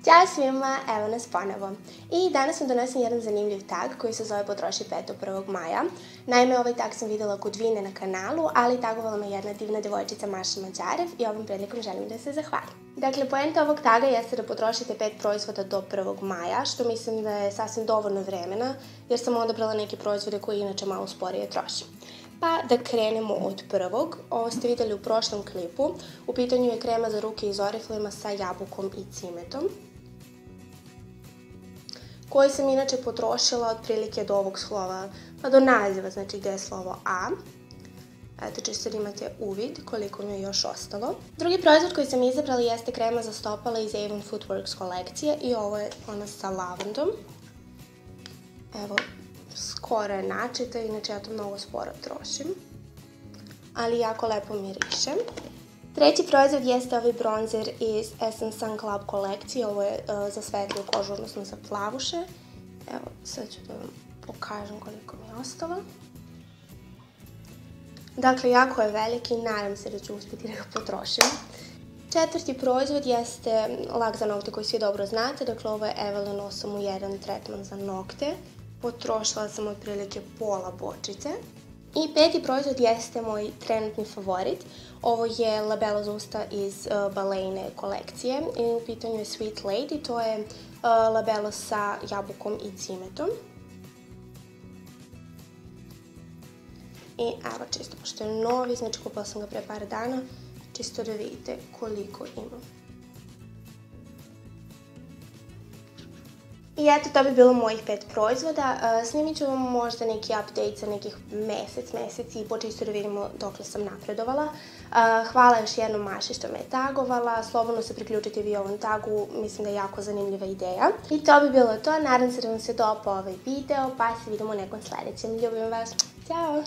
Ćao svima, evo nas ponovo. I danas sam donesem jedan zanimljiv tag koji se zove Potroši pet do 1. maja. Naime, ovaj tag sam videla kod Vine na kanalu, ali tagovala me jedna divna devojčica Maša Mađarev i ovom prilikom želim da se zahvalim. Dakle, poenta ovog taga jeste da potrošite 5 proizvoda do 1. maja, što mislim da je sasvim dovoljno vremena, jer sam odabrala neke proizvode koje inače malo sporije trošim. Pa da krenemo od prvog. Ovo ste videli u prošlom klipu. U pitanju je krema za ruke iz Oriflame sa jabukom i cimetom, koji sam inače potrošila otprilike od ovog slova, pa do naziva, znači gde je slovo A. Eto, čisto da imate uvid koliko mi je još ostalo. Drugi proizvod koji sam izabrala jeste krema za stopala iz Avon Footworks kolekcije i ovo je ona sa lavandom. Evo, skoro je načeta, inače ja to mnogo sporo trošim, ali jako lepo miriše. Treći proizvod jeste ovaj bronzer iz Essence Sun Club kolekcije, ovo je za svetliju kožu, odnosno za plavuše. Evo, sad ću da vam pokažem koliko mi je ostalo. Dakle, jako je veliki i nadam se da ću uspjeti da ga potrošim. Četvrti proizvod jeste lak za nokte koji svi dobro znate, dakle ovo je Evelyn 8 u 1 tretman za nokte. Potrošila sam otprilike pola bočice. I peti proizvod jeste moj trenutni favorit. Ovo je labelo za usta iz Balejne kolekcije. I u pitanju je Sweet Lady, to je labelo sa jabukom i cimetom. I evo, čisto pošto je novi, znači kupila sam ga pre par dana, čisto da vidite koliko ima. I eto, to bi bilo mojih 5 proizvoda. Snimit ću vam možda neki update za nekih mesec i po, čisto da vidimo dokle sam napredovala. Hvala još jednom Maši što me je tagovala, slobodno se priključite vi ovom tagu, mislim da je jako zanimljiva ideja. I to bi bilo to, nadam se da vam se dopao ovaj video, pa se vidimo u nekom sledećem. Ljubim vas, ćao!